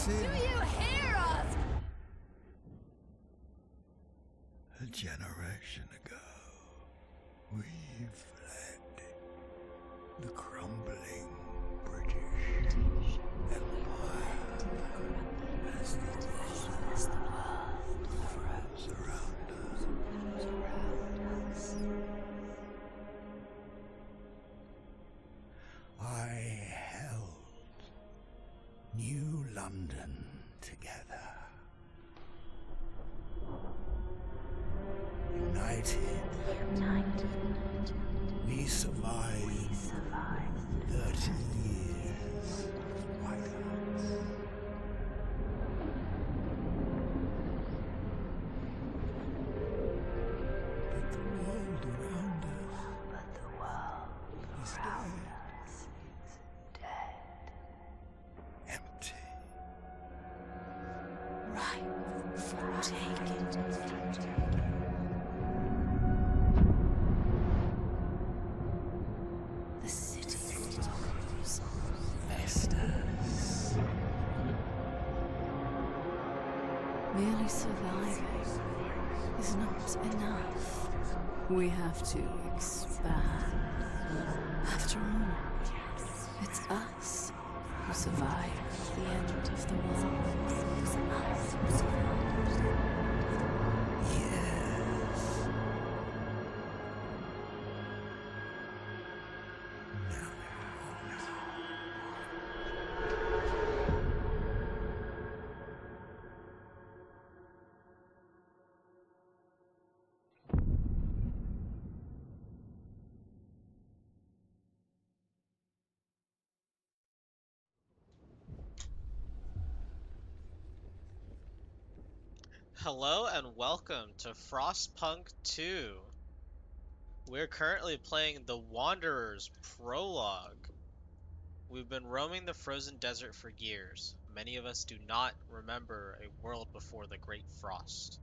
sin. Do you hear us? A generation ago, we fled the crumbling British Empire as the world froze around us. I held New London together. United, we survived 30 years of whiteouts. But the world around us is dead. Empty. Right for taking. The city flows. Vestas. Merely surviving is not enough. We have to expand. After all, it's us who survived the end of the world. Yes. Hello and welcome to FrostPunk 2. We're currently playing the Wanderer's Prologue. We've been roaming the frozen desert for years. Many of us do not remember a world before the Great Frost.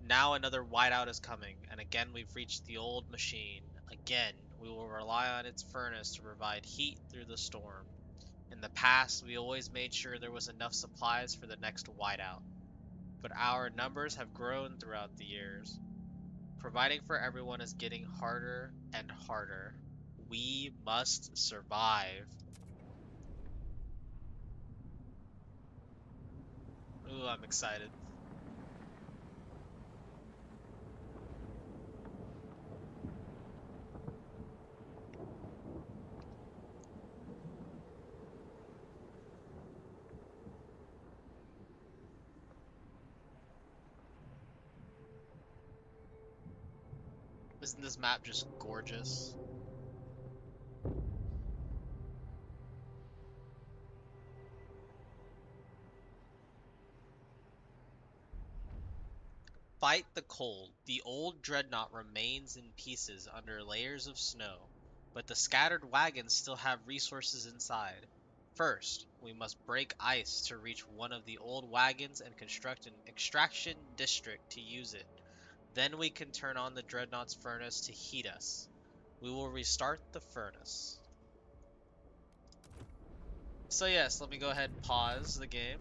Now another whiteout is coming, and again we've reached the old machine. Again, we will rely on its furnace to provide heat through the storm. In the past, we always made sure there was enough supplies for the next whiteout. But our numbers have grown throughout the years. Providing for everyone is getting harder and harder. We must survive. Ooh, I'm excited. Isn't this map just gorgeous? Fight the cold. The old dreadnought remains in pieces under layers of snow, but the scattered wagons still have resources inside. First, we must break ice to reach one of the old wagons and construct an extraction district to use it. Then we can turn on the dreadnought's furnace to heat us. We will restart the furnace. So yes, let me go ahead and pause the game.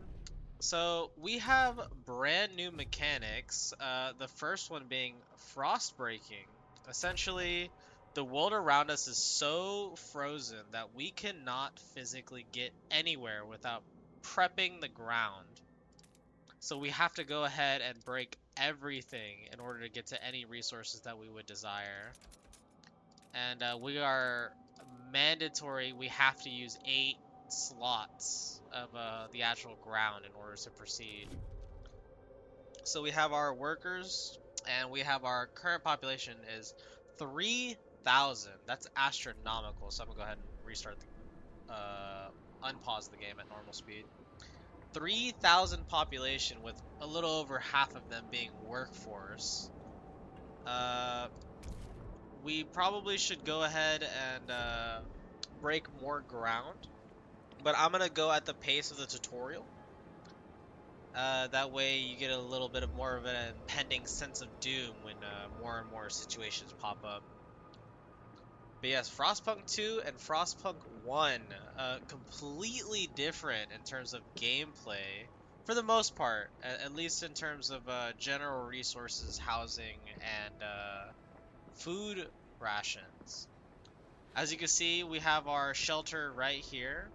So we have brand new mechanics, the first one being frost breaking. Essentially, the world around us is so frozen that we cannot physically get anywhere without prepping the ground. So we have to go ahead and break everything in order to get to any resources that we would desire. And we are mandatory, we have to use 8 slots of the actual ground in order to proceed. So we have our workers, and we have our current population is 3,000. That's astronomical. So I'm gonna go ahead and restart the, unpause the game at normal speed. 3,000 population with a little over half of them being workforce. We probably should go ahead and break more ground, but I'm gonna go at the pace of the tutorial. That way you get a little bit of more of an impending sense of doom when more and more situations pop up. But yes, Frostpunk 2 and Frostpunk 1, completely different in terms of gameplay, for the most part, at least in terms of general resources, housing, and food rations. As you can see, we have our shelter right here.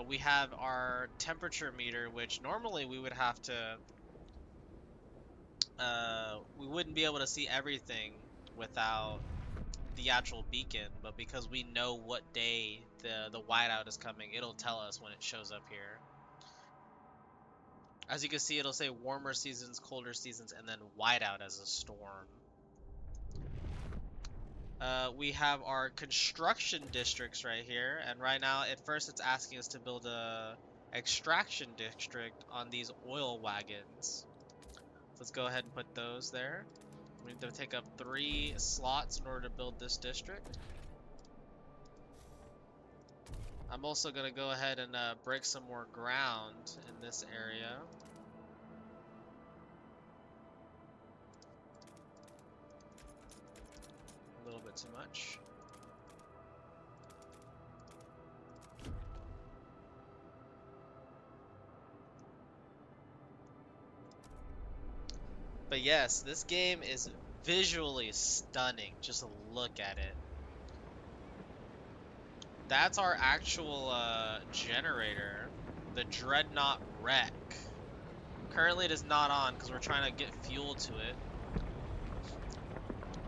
We have our temperature meter, which normally we would have to, we wouldn't be able to see everything without the actual beacon, but because we know what day the whiteout is coming, it'll tell us when it shows up here. As you can see, it'll say warmer seasons, colder seasons, and then whiteout as a storm. We have our construction districts right here, and right now, at first, it's asking us to build a extraction district on these oil wagons. So let's go ahead and put those there. We need to take up 3 slots in order to build this district. I'm also going to go ahead and break some more ground in this area. A little bit too much. But yes, this game is visually stunning. Just look at it. That's our actual generator, the Dreadnought Wreck. Currently it is not on because we're trying to get fuel to it.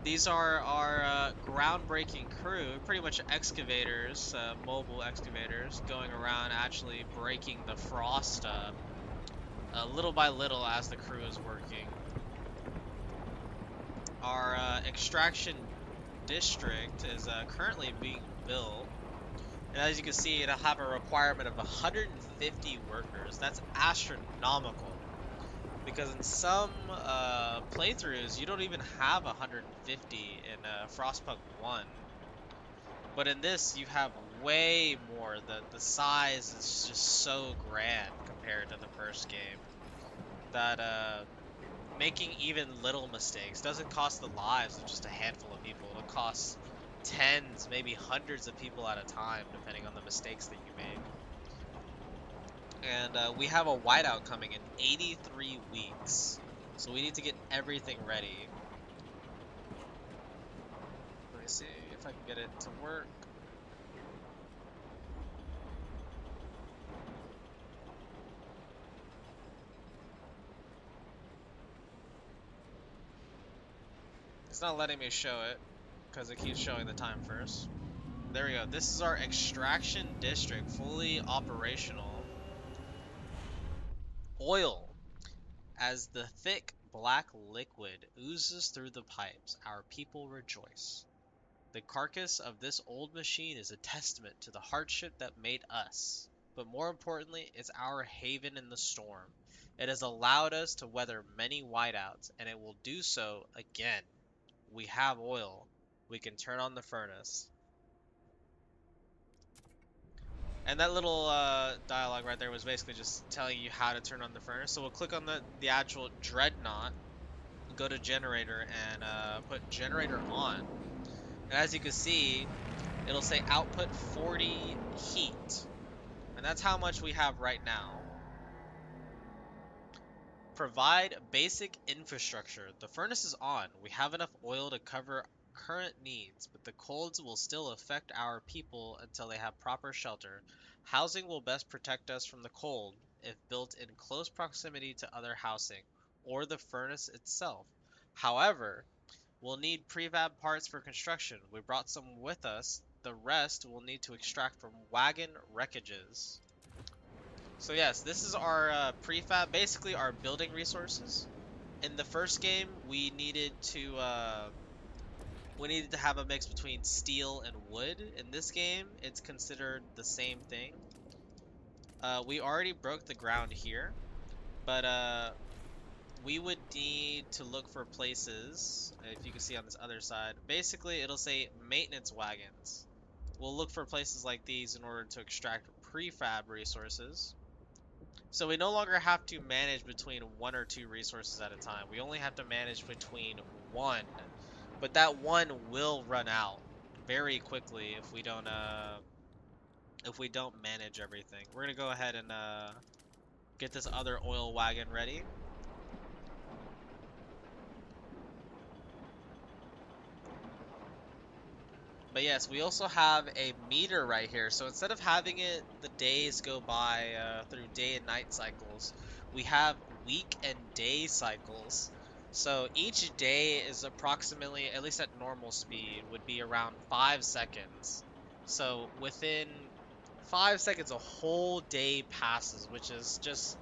These are our groundbreaking crew, pretty much excavators, mobile excavators, going around actually breaking the frost up little by little as the crew is working. Our extraction district is currently being built. And as you can see, it'll have a requirement of 150 workers. That's astronomical. Because in some playthroughs, you don't even have 150 in Frostpunk 1. But in this, you have way more. The size is just so grand compared to the first game. That making even little mistakes doesn't cost the lives of just a handful of people. It'll cost tens, maybe hundreds of people at a time, depending on the mistakes that you make. And we have a whiteout coming in 83 weeks, so we need to get everything ready. Let me see if I can get it to work. It's not letting me show it because it keeps showing the time first. There we go. This is our extraction district, fully operational. Oil. As the thick black liquid oozes through the pipes, our people rejoice. The carcass of this old machine is a testament to the hardship that made us, but more importantly, it's our haven in the storm. It has allowed us to weather many whiteouts, and it will do so again. We have oil. We can turn on the furnace. And that little dialogue right there was basically just telling you how to turn on the furnace. So we'll click on the actual Dreadnought, go to generator, and put generator on. And as you can see, it'll say output 40 heat. And that's how much we have right now. Provide basic infrastructure. The furnace is on. We have enough oil to cover current needs, but the colds will still affect our people until they have proper shelter. Housing will best protect us from the cold if built in close proximity to other housing, or the furnace itself. However, we'll need prefab parts for construction. We brought some with us. The rest we'll need to extract from wagon wreckages. So yes, this is our prefab, basically our building resources. In the first game, we needed to have a mix between steel and wood. In this game, it's considered the same thing. We already broke the ground here, but we would need to look for places, if you can see on this other side. Basically, it'll say maintenance wagons. We'll look for places like these in order to extract prefab resources. So we no longer have to manage between 1 or 2 resources at a time. We only have to manage between 1. But that 1 will run out very quickly if we don't manage everything. We're gonna go ahead and get this other oil wagon ready. But yes, we also have a meter right here. So instead of having it the days go by through day and night cycles, we have week and day cycles. So each day is approximately, at least at normal speed, would be around 5 seconds. So within 5 seconds, a whole day passes, which is just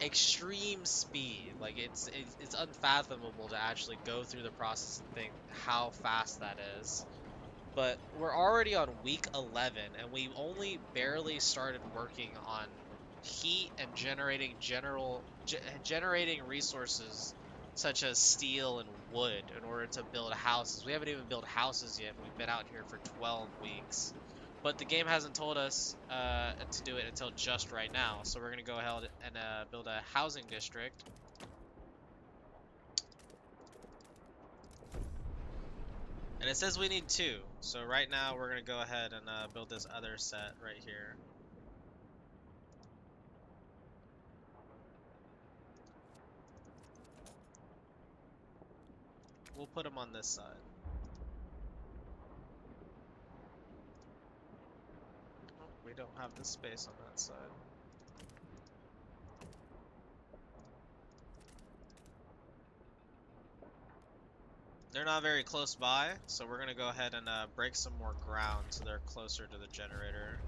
extreme speed. Like it's unfathomable to actually go through the process and think how fast that is. But we're already on week 11, and we only barely started working on heat and generating resources such as steel and wood in order to build houses. We haven't even built houses yet. We've been out here for 12 weeks. But the game hasn't told us to do it until just right now. So we're going to go ahead and build a housing district. And it says we need 2. So right now we're going to go ahead and build this other set right here. We'll put them on this side. Oh, we don't have the space on that side. They're not very close by, so we're going to go ahead and break some more ground so they're closer to the generator.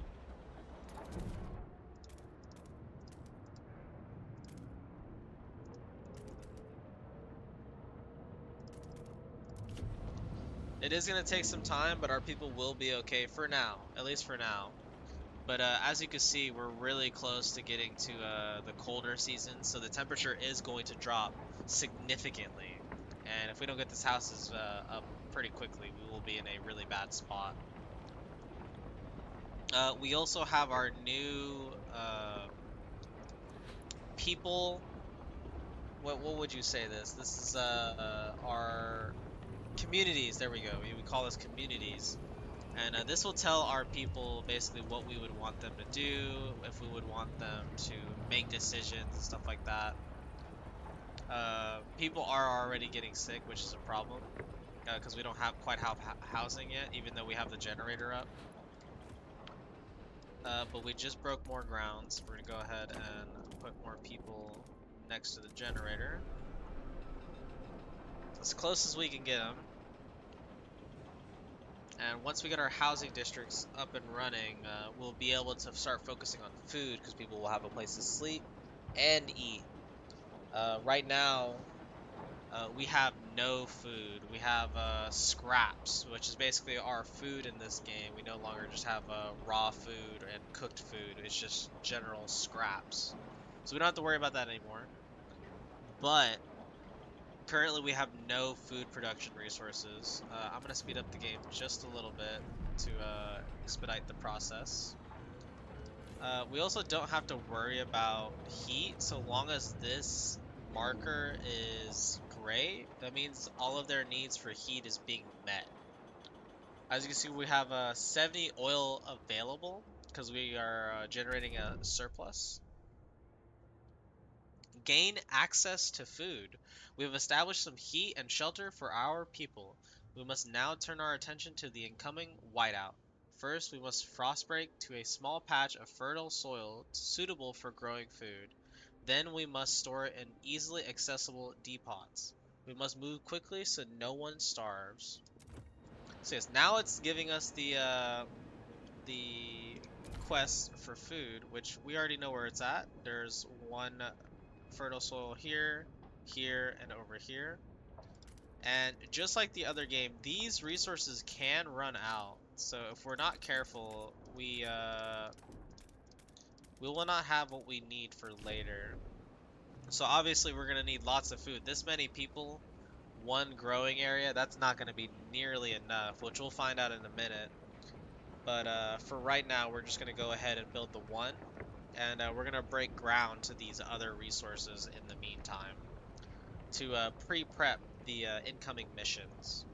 It is going to take some time, but our people will be okay for now, at least for now. But as you can see, we're really close to getting to the colder season, so the temperature is going to drop significantly. And if we don't get this house up pretty quickly, we will be in a really bad spot. We also have our new people. What would you say this? This is our communities. There we go. We would call this communities. And this will tell our people basically what we would want them to do, if we would want them to make decisions and stuff like that. People are already getting sick, which is a problem, because we don't quite have housing yet, even though we have the generator up. But we just broke more grounds. We're going to go ahead and put more people next to the generator. As close as we can get them. And once we get our housing districts up and running, we'll be able to start focusing on food because people will have a place to sleep and eat. Right now, we have no food. We have scraps, which is basically our food in this game. We no longer just have raw food and cooked food. It's just general scraps. So we don't have to worry about that anymore. But currently we have no food production resources. I'm going to speed up the game just a little bit to expedite the process. We also don't have to worry about heat so long as this marker is gray. That means all of their needs for heat is being met. As you can see, we have 70 oil available because we are generating a surplus. Gain access to food. We have established some heat and shelter for our people. We must now turn our attention to the incoming whiteout. First, we must frostbreak to a small patch of fertile soil suitable for growing food. Then we must store it in easily accessible depots. We must move quickly so no one starves. So yes, now it's giving us the quest for food, which we already know where it's at. There's one fertile soil here, here, and over here. And just like the other game, these resources can run out. So if we're not careful, we will not have what we need for later. So obviously we're going to need lots of food. This many people, one growing area, that's not going to be nearly enough, which we'll find out in a minute. But for right now, we're just going to go ahead and build the one. And we're going to break ground to these other resources in the meantime to pre-prep the incoming missions.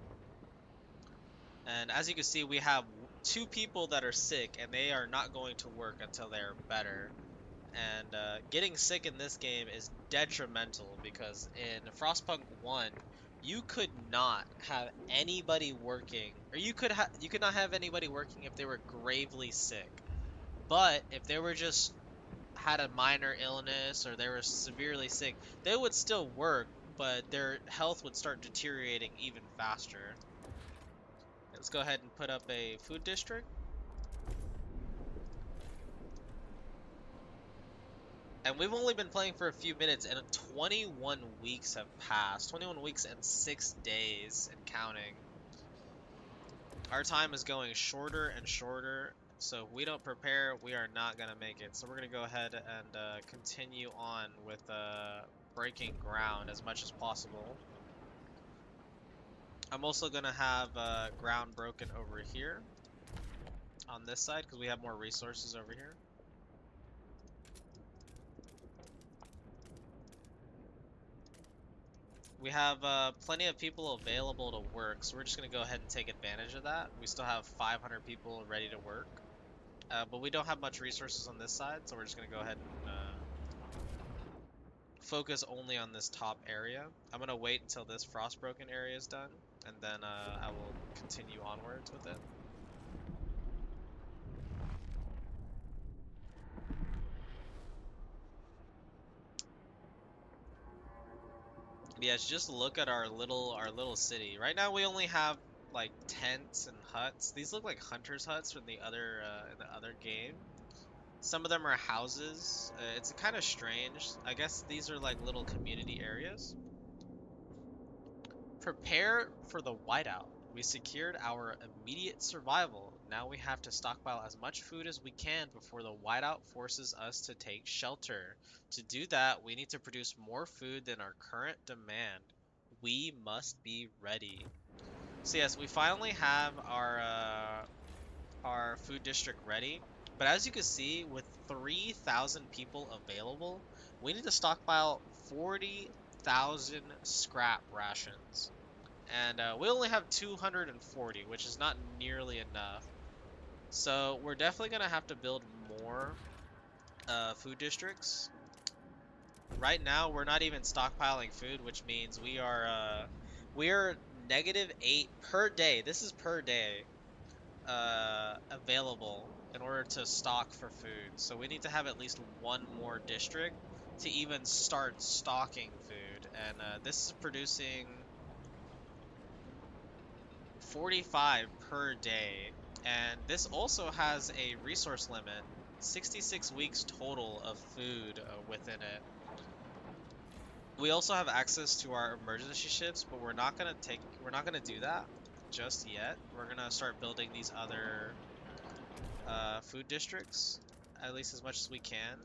And as you can see, we have 2 people that are sick, and they are not going to work until they're better. And getting sick in this game is detrimental because in Frostpunk 1, you could not have anybody working, or you could not have anybody working if they were gravely sick. But if they were just had a minor illness or they were severely sick, they would still work, but their health would start deteriorating even faster. Let's go ahead and put up a food district. And we've only been playing for a few minutes, and 21 weeks have passed. 21 weeks and 6 days and counting. Our time is going shorter and shorter, so if we don't prepare, we are not going to make it. So we're going to go ahead and continue on with breaking ground as much as possible. I'm also going to have ground broken over here on this side because we have more resources over here. We have plenty of people available to work, so we're just going to go ahead and take advantage of that. We still have 500 people ready to work, but we don't have much resources on this side, so we're just going to go ahead and focus only on this top area. I'm going to wait until this frostbroken area is done, and then I will continue onwards with it. Yeah, just look at our little city. Right now we only have like tents and huts. These look like hunters' huts from the other in the other game. Some of them are houses. It's kind of strange. I guess these are like little community areas. Prepare for the whiteout. We secured our immediate survival. Now we have to stockpile as much food as we can before the whiteout forces us to take shelter. To do that, we need to produce more food than our current demand. We must be ready. So yes, we finally have our food district ready. But as you can see, with 3,000 people available, we need to stockpile 40,000 scrap rations. And we only have 240, which is not nearly enough. So we're definitely going to have to build more food districts. Right now, we're not even stockpiling food, which means we are -8 per day. This is per day available in order to stock for food. So we need to have at least one more district to even start stocking food. And this is producing 45 per day. And this also has a resource limit, 66 weeks total of food within it. We also have access to our emergency ships, but we're not gonna do that just yet. We're gonna start building these other food districts, at least as much as we can.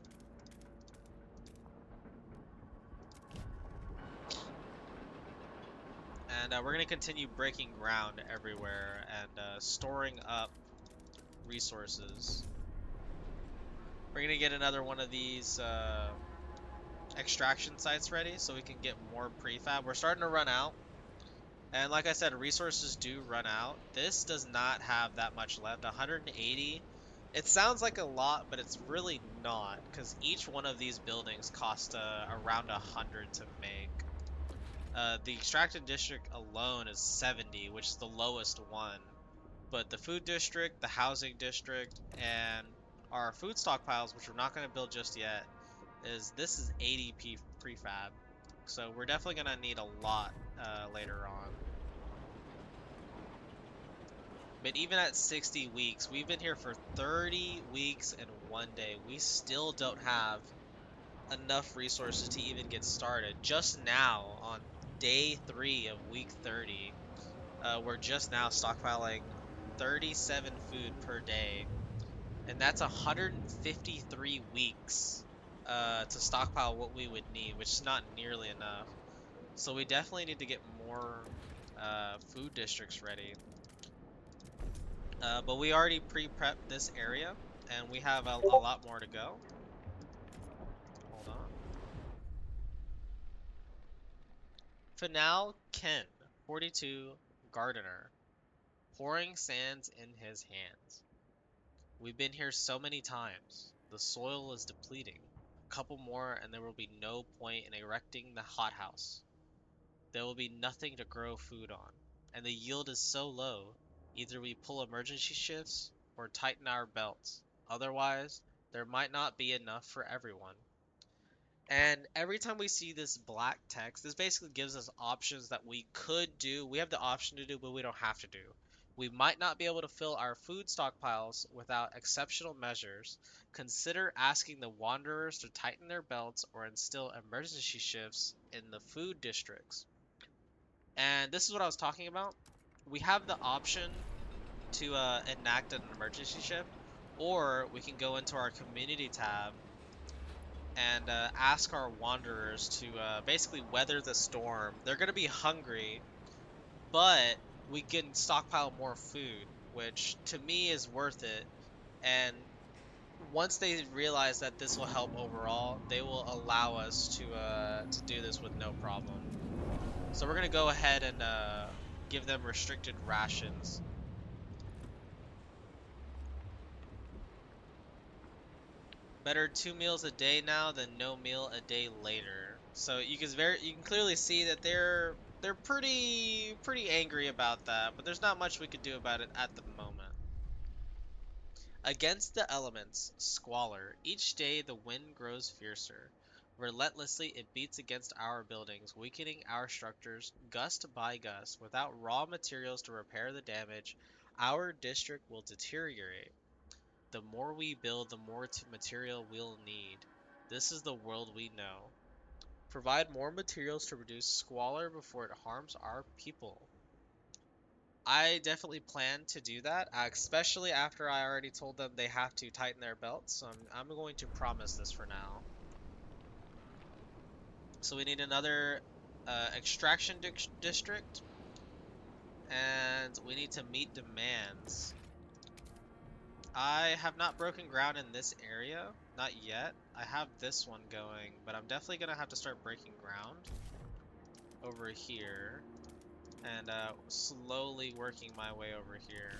And we're gonna continue breaking ground everywhere and storing up resources. We're gonna get another one of these extraction sites ready so we can get more prefab. We're starting to run out. And like I said, resources do run out. This does not have that much left. 180. It sounds like a lot, but it's really not, because each one of these buildings cost around 100 to make. The extracted district alone is 70, which is the lowest one. But the food district, the housing district, and our food stockpiles, which we're not going to build just yet, this is 80 prefab. So we're definitely going to need a lot later on. But even at 60 weeks, we've been here for 30 weeks and 1 day. We still don't have enough resources to even get started. Just now, on day 3 of week 30, we're just now stockpiling 37 food per day. And that's 153 weeks to stockpile what we would need, which is not nearly enough. So we definitely need to get more food districts ready. But we already pre-prepped this area, and we have a lot more to go. Hold on. Finale Ken, 42, Gardener. pouring sands in his hands. We've been here so many times. The soil is depleting. A couple more and there will be no point in erecting the hothouse. There will be nothing to grow food on. And the yield is so low, either we pull emergency shifts or tighten our belts. Otherwise, there might not be enough for everyone. And every time we see this black text, this basically gives us options that we could do. We have the option to do, but we don't have to do. We might not be able to fill our food stockpiles without exceptional measures. Consider asking the wanderers to tighten their belts or instill emergency shifts in the food districts. And this is what I was talking about. We have the option to enact an emergency shift, or we can go into our community tab and ask our wanderers to basically weather the storm. They're going to be hungry, but we can stockpile more food, which to me is worth it. And once they realize that this will help overall, they will allow us to do this with no problem. So we're going to go ahead and give them restricted rations. Better 2 meals a day now than no meal a day later. So you can clearly see that they're pretty angry about that, but there's not much we could do about it at the moment. Against the elements, squalor. Each day the wind grows fiercer. Relentlessly it beats against our buildings, weakening our structures gust by gust. Without raw materials to repair the damage, our district will deteriorate. The more we build, the more material we'll need. This is the world we know. Provide more materials to reduce squalor before it harms our people. I definitely plan to do that, especially after I already told them they have to tighten their belts. So I'm going to promise this for now. So we need another extraction district, and we need to meet demands. I have not broken ground in this area, not yet. I have this one going, but I'm definitely gonna have to start breaking ground over here and slowly working my way over here.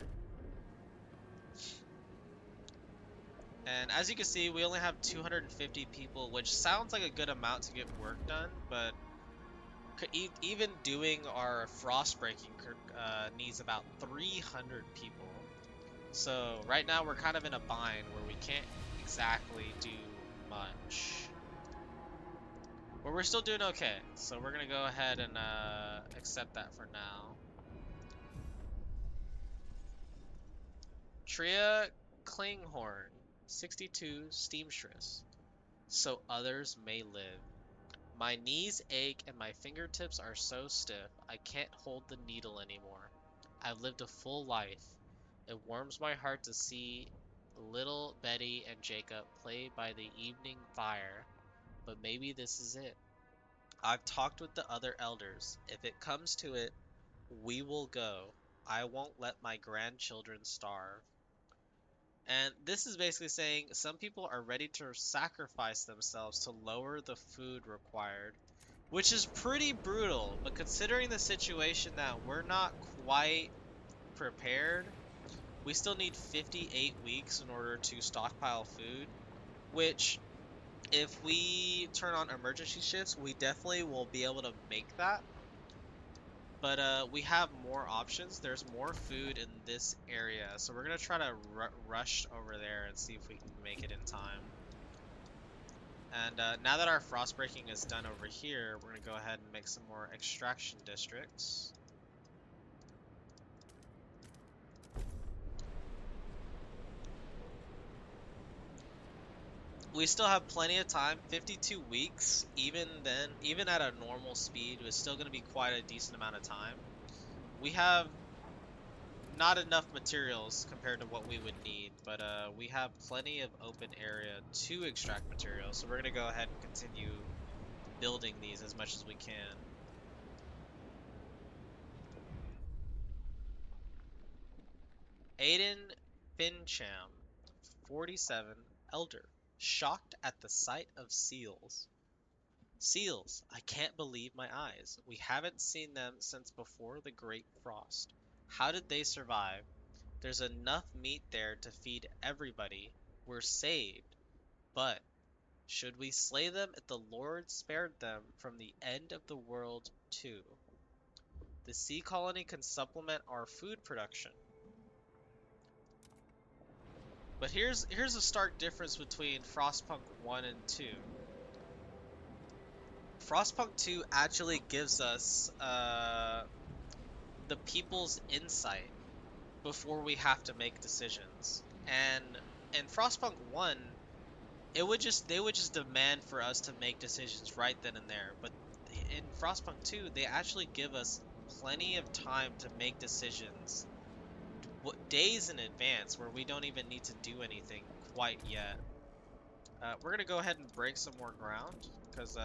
And as you can see, we only have 250 people, which sounds like a good amount to get work done, but even doing our frost breaking needs about 300 people. So right now we're kind of in a bind where we can't exactly do much. But we're still doing okay. So we're gonna go ahead and accept that for now. Tria Klinghorn, 62 Steamstress. So others may live. My knees ache and my fingertips are so stiff I can't hold the needle anymore. I've lived a full life. It warms my heart to see little Betty and Jacob play by the evening fire, but maybe this is it. I've talked with the other elders. If it comes to it, we will go. I won't let my grandchildren starve. And this is basically saying some people are ready to sacrifice themselves to lower the food required, which is pretty brutal. But considering the situation that we're not quite prepared, we still need 58 weeks in order to stockpile food, which if we turn on emergency shifts, we definitely will be able to make that. But we have more options. There's more food in this area, so we're gonna try to rush over there and see if we can make it in time. And now that our frost breaking is done over here, we're gonna go ahead and make some more extraction districts. We still have plenty of time, 52 weeks. Even then, even at a normal speed, it's still going to be quite a decent amount of time. We have not enough materials compared to what we would need, but we have plenty of open area to extract materials. So we're going to go ahead and continue building these as much as we can. Aiden Fincham, 47, elder, shocked at the sight of seals. Seals, I can't believe my eyes. We haven't seen them since before the Great Frost. How did they survive? There's enough meat there to feed everybody. We're saved. But should we slay them if the Lord spared them from the end of the world too? The sea colony can supplement our food production. But here's a stark difference between Frostpunk 1 and 2. Frostpunk 2 actually gives us the people's insight before we have to make decisions. And in Frostpunk 1, they would just demand for us to make decisions right then and there. But in Frostpunk 2, they actually give us plenty of time to make decisions days in advance where we don't even need to do anything quite yet. We're gonna go ahead and break some more ground because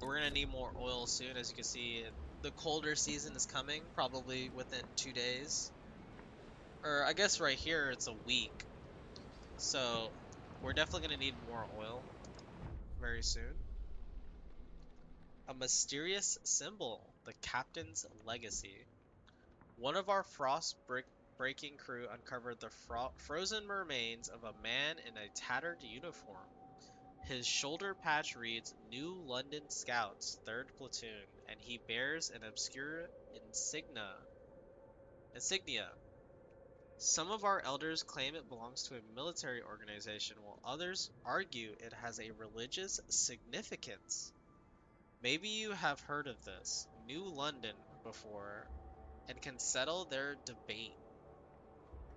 we're gonna need more oil soon. As you can see, the colder season is coming, probably within 2 days. Or I guess right here it's a week. So we're definitely gonna need more oil very soon. A mysterious symbol, the captain's legacy. One of our breaking crew uncovered the frozen remains of a man in a tattered uniform. His shoulder patch reads New London Scouts, 3rd Platoon, and he bears an obscure insignia. Some of our elders claim it belongs to a military organization, while others argue it has a religious significance. Maybe you have heard of this, New London, before, and can settle their debate.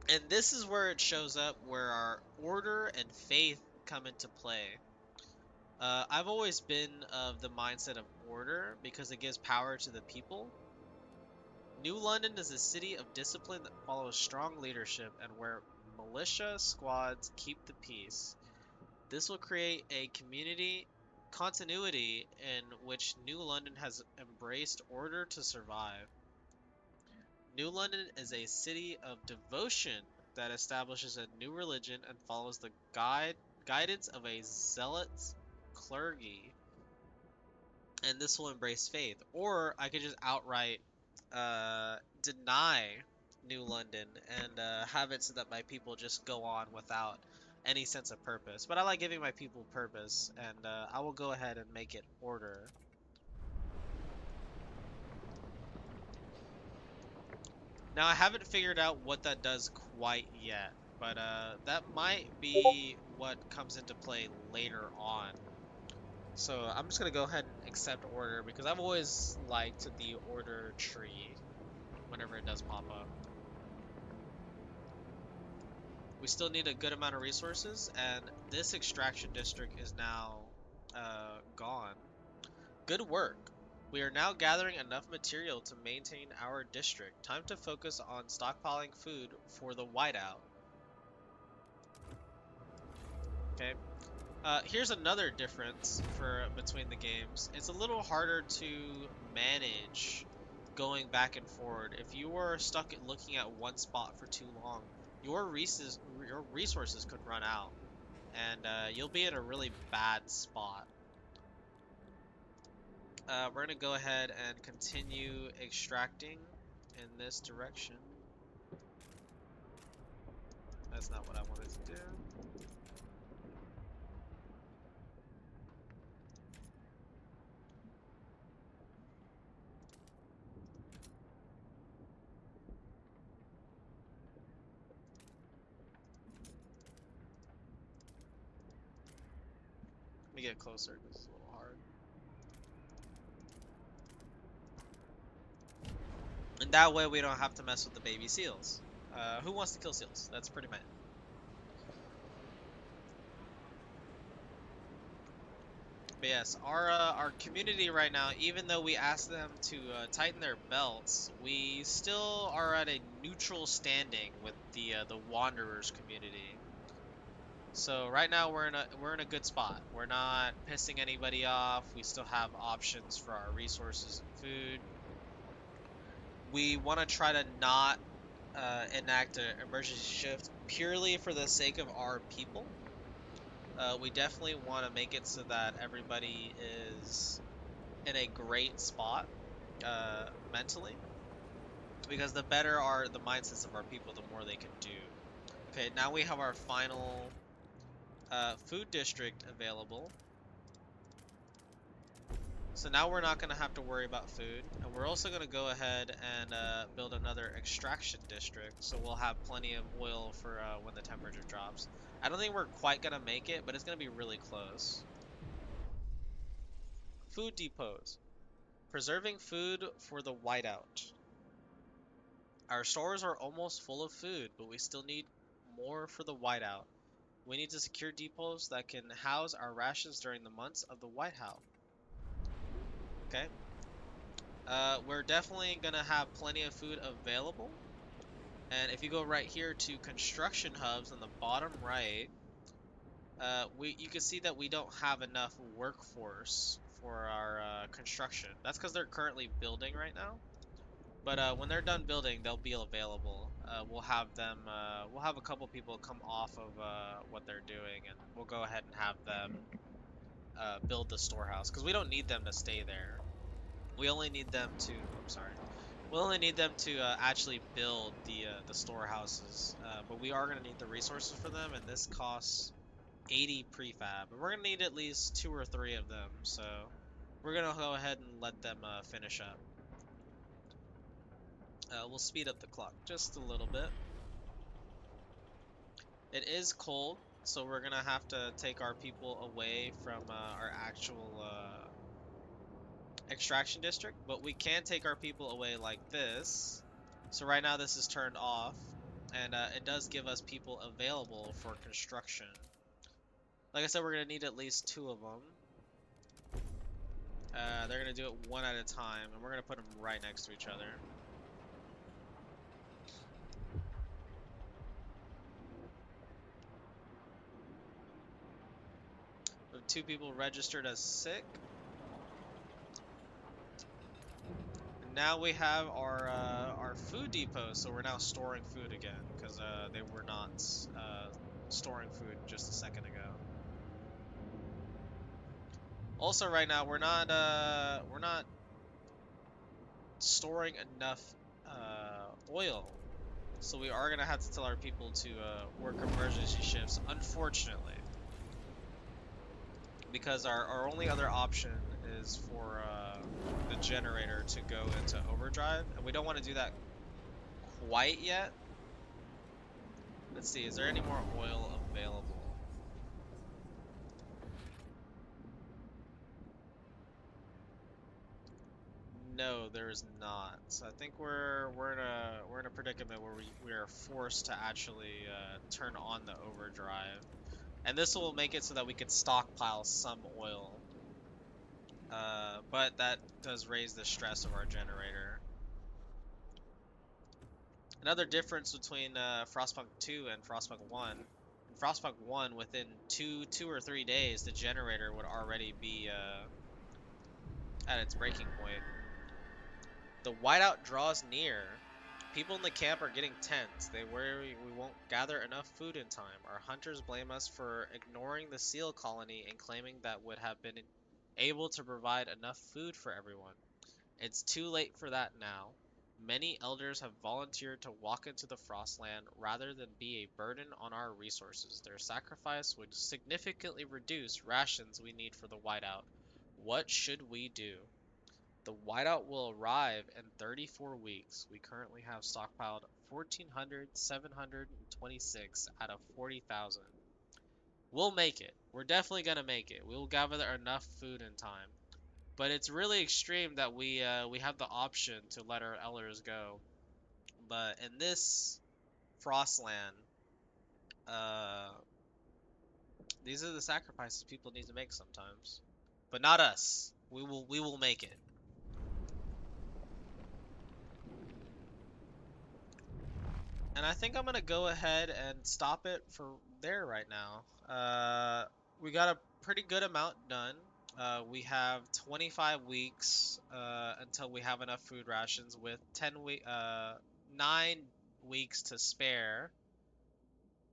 And this is where it shows up, where our order and faith come into play. I've always been of the mindset of order because it gives power to the people. New London is a city of discipline that follows strong leadership and where militia squads keep the peace. This will create a community continuity in which New London has embraced order to survive. New London is a city of devotion that establishes a new religion and follows the guidance of a zealot clergy, and this will embrace faith. Or I could just outright deny New London and have it so that my people just go on without any sense of purpose. But I like giving my people purpose, and I will go ahead and make it order. Now I haven't figured out what that does quite yet, but that might be what comes into play later on. So I'm just gonna go ahead and accept order because I've always liked the order tree whenever it does pop up. We still need a good amount of resources, and this extraction district is now gone. Good work. We are now gathering enough material to maintain our district. Time to focus on stockpiling food for the whiteout. Okay. Here's another difference between the games. It's a little harder to manage going back and forward. If you were stuck at looking at one spot for too long, your resources could run out, and you'll be in a really bad spot. We're gonna go ahead and continue extracting in this direction. That's not what I wanted to do. Let me get closer, this is a little hard. And that way we don't have to mess with the baby seals. Who wants to kill seals? That's pretty much it. But yes, our community right now, even though we asked them to tighten their belts, we still are at a neutral standing with the Wanderers community. So right now we're in a good spot. We're not pissing anybody off. We still have options for our resources and food. We want to try to not enact an emergency shift purely for the sake of our people. We definitely want to make it so that everybody is in a great spot mentally. because the better are the mindsets of our people, the more they can do. Okay, now we have our final food district available. So now we're not going to have to worry about food. And we're also going to go ahead and build another extraction district. So we'll have plenty of oil for when the temperature drops. I don't think we're quite going to make it, but it's going to be really close. Food depots. Preserving food for the whiteout. Our stores are almost full of food, but we still need more for the whiteout. We need to secure depots that can house our rations during the months of the whiteout. Okay. We're definitely gonna have plenty of food available. And if you go right here to construction hubs on the bottom right, you can see that we don't have enough workforce for our construction. That's because they're currently building right now. But when they're done building, they'll be available. We'll have them. We'll have a couple people come off of what they're doing, and we'll go ahead and have them build the storehouse because we don't need them to stay there. We only need them to. I'm sorry. We only need them to actually build the storehouses. But we are gonna need the resources for them, and this costs 80 prefab, and we're gonna need at least 2 or 3 of them. So we're gonna go ahead and let them finish up. We'll speed up the clock just a little bit. It is cold, so we're gonna have to take our people away from our actual extraction district, but we can take our people away like this. So right now this is turned off, and it does give us people available for construction. Like I said, we're gonna need at least 2 of them. They're gonna do it one at a time, and we're gonna put them right next to each other. We have 2 people registered as sick. And now we have our food depot, so we're now storing food again because they were not storing food just a second ago. Also, right now we're not storing enough oil, so we are gonna have to tell our people to work emergency shifts, unfortunately, because our only other option is for the generator to go into overdrive, and we don't want to do that quite yet. Let's see, is there any more oil available? No, there is not. So I think we're in a predicament where we are forced to actually turn on the overdrive, and this will make it so that we can stockpile some oil. But that does raise the stress of our generator. Another difference between FrostPunk 2 and FrostPunk 1. In FrostPunk 1, within two or 3 days, the generator would already be at its breaking point. The whiteout draws near. People in the camp are getting tense. They worry we won't gather enough food in time. Our hunters blame us for ignoring the seal colony and claiming that would have been able to provide enough food for everyone. It's too late for that now. Many elders have volunteered to walk into the Frostland rather than be a burden on our resources. Their sacrifice would significantly reduce rations we need for the whiteout. What should we do? The whiteout will arrive in 34 weeks. We currently have stockpiled 1,726 out of 40,000. We'll make it. We're definitely gonna make it. We will gather enough food in time. But it's really extreme that we have the option to let our elders go. But in this Frostland, uh, these are the sacrifices people need to make sometimes. But not us. We will make it. And I think I'm gonna go ahead and stop it for there right now. We got a pretty good amount done. We have 25 weeks until we have enough food rations, with 9 weeks to spare.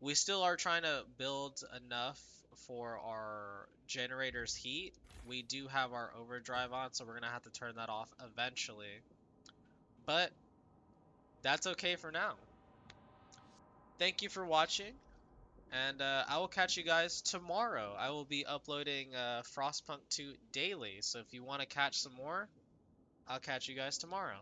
We still are trying to build enough for our generator's heat. We do have our overdrive on, so we're gonna have to turn that off eventually. But that's okay for now. Thank you for watching, and I will catch you guys tomorrow. I will be uploading Frostpunk 2 daily, so if you want to catch some more, I'll catch you guys tomorrow.